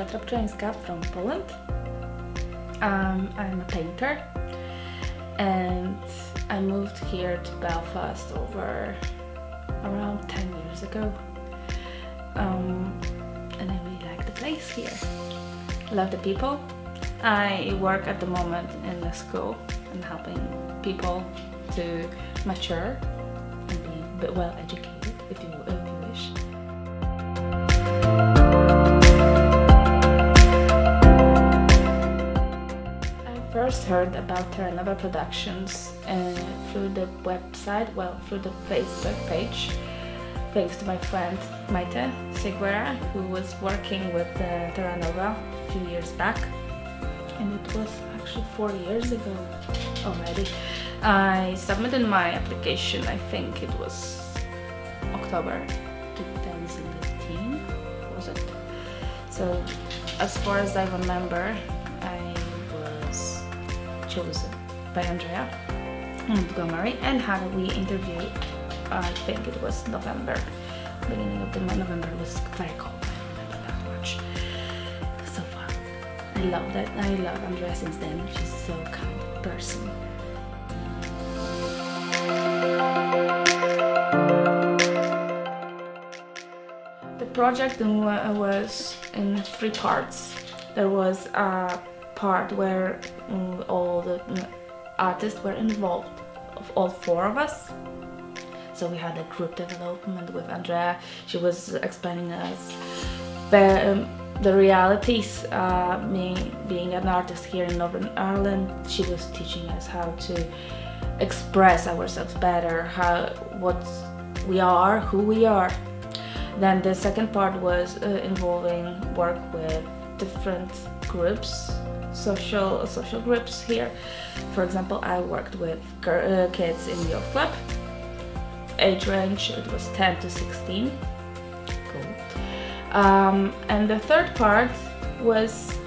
Halszka Trabczynska from Poland. I'm a painter and I moved here to Belfast over around 10 years ago. And I really like the place here. Love the people. I work at the moment in a school and helping people to mature and be well educated if you wish. I first heard about Terra Nova Productions through the website, through the Facebook page, thanks to my friend Maite Seguera, who was working with Terra Nova a few years back. And it was actually 4 years ago already. I submitted my application, I think it was October 2018, was it? So as far as I remember, I was chosen by Andrea Montgomery and had a wee interview. I think it was November, beginning of the month. November. It was very cold, I remember that much. So fun. I love that. I love Andrea since then. She's so kind person. The project was in 3 parts. There was a part where all the artists were involved, of all 4 of us. So we had a group development with Andrea. She was explaining us the realities, me being an artist here in Northern Ireland. She was teaching us how to express ourselves better, what we are, who we are. Then the second part was involving work with different groups, social groups here. For example, I worked with kids in the youth club. Age range, it was 10 to 16. Cool. And the third part was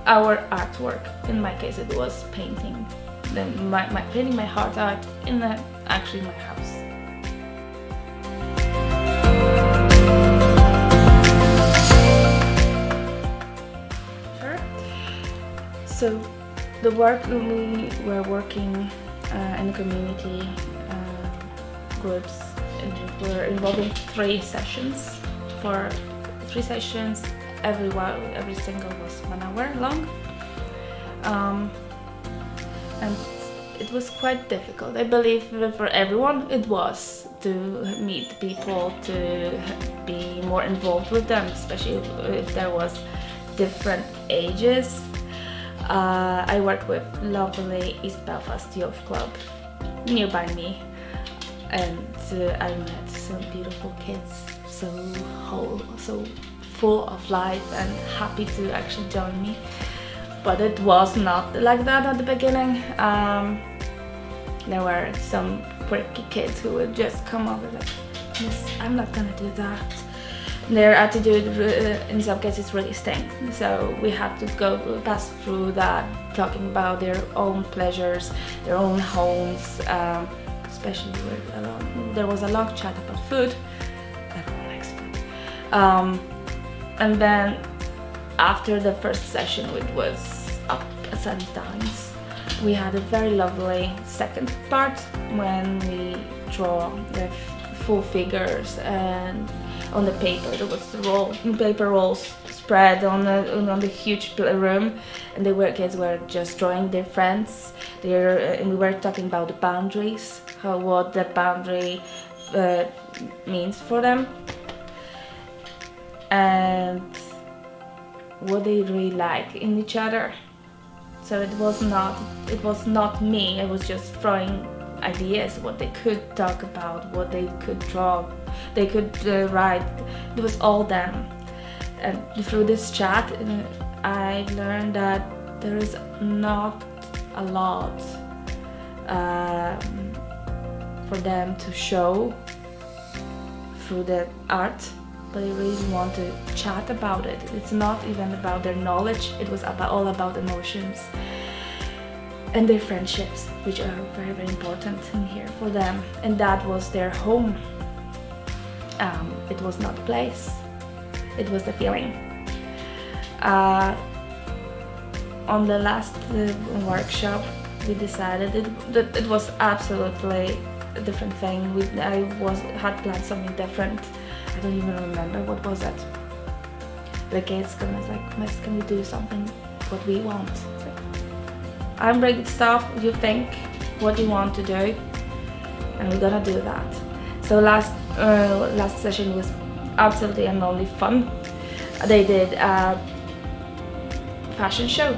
our artwork. In my case, it was painting. Then painting my heart out in actually my house. Sure. So the work we were working in the community groups were involving 3 sessions. For 3 sessions, every single was 1 hour long, and it was quite difficult. I believe for everyone it was to meet people, to be more involved with them, especially if there was different ages. I worked with lovely East Belfast Youth Club nearby me. And I met some beautiful kids, so full of life and happy to actually join me. But it was not like that at the beginning. There were some quirky kids who would just come over like, "Miss, I'm not gonna do that." Their attitude in some cases really stank. So we had to pass through that, talking about their own pleasures, their own homes. Especially there was a long chat about food. Everyone likes food. And then after the first session, which was ups and downs, we had a very lovely second part when we draw the full figures and on the paper. There was paper rolls spread on the huge room, and the kids were just drawing their friends. And we were talking about the boundaries, what the boundary means for them, and what they really like in each other. So it was not me. I was just throwing ideas, what they could talk about, what they could draw, they could write. It was all them. And through this chat, I learned that there is not a lot for them to show through the art, but I really want to chat about it. It's not even about their knowledge, it was all about emotions and their friendships, which are very, very important in here for them. And that was their home. It was not a place, it was the feeling. On the last workshop, we decided that it was absolutely a different thing. I had planned something different. I don't even remember what was it. The kids come and was like, "Miss, can we do something what we want?" It's like, I'm bringing stuff. You think what you want to do, and we're gonna do that. So last session was absolutely and only fun. They did a fashion show,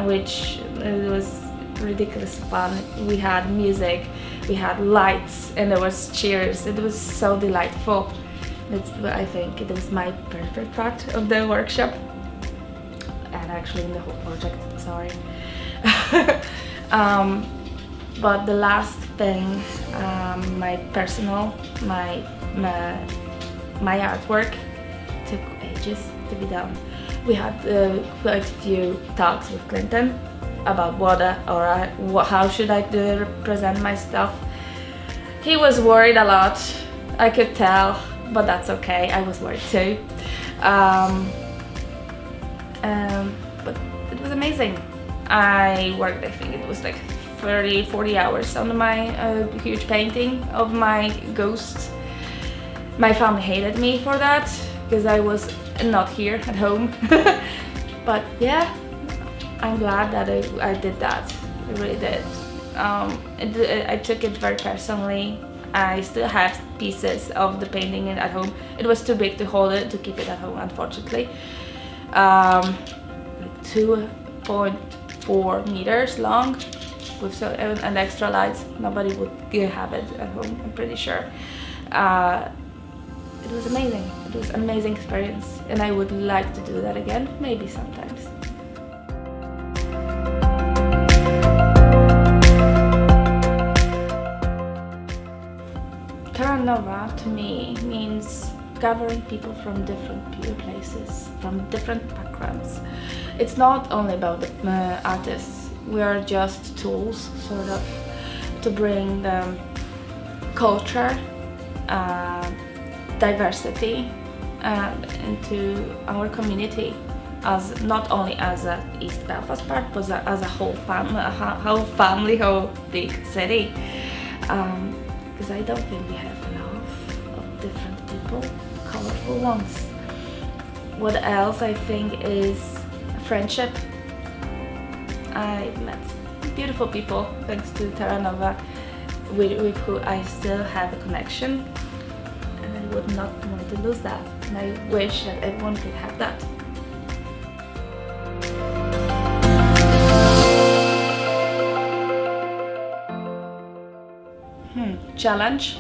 which it was ridiculous fun. We had music, we had lights, and there was cheers. It was so delightful. I think it was my favorite part of the workshop, and actually in the whole project, sorry. But the last thing, my artwork took ages to be done. We had quite a few talks with Clinton about how should I present my stuff. He was worried a lot, I could tell, but that's okay, I was worried too. But it was amazing. I worked, I think it was like 30-40 hours on my huge painting of my ghost. My family hated me for that, because I was not here at home. But yeah, I'm glad that I did that. I really did. I took it very personally. I still have pieces of the painting at home. It was too big to hold it, to keep it at home, unfortunately. 2.4 meters long, with and extra lights. Nobody would have it at home, I'm pretty sure. It was amazing. It was an amazing experience, and I would like to do that again, maybe sometimes. Terra Nova to me means gathering people from different places, from different backgrounds. It's not only about the artists. We are just tools, sort of, to bring the culture, diversity into our community, as not only as a East Belfast part, but as a whole family, whole big city. Because I don't think we have enough of different people, colorful ones. What else I think is friendship. I met beautiful people thanks to Terra Nova, with who I still have a connection, and I would not want to lose that, and I wish that everyone could have that. Challenge,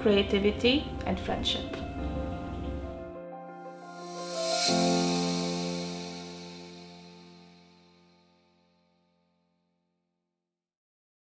creativity and friendship.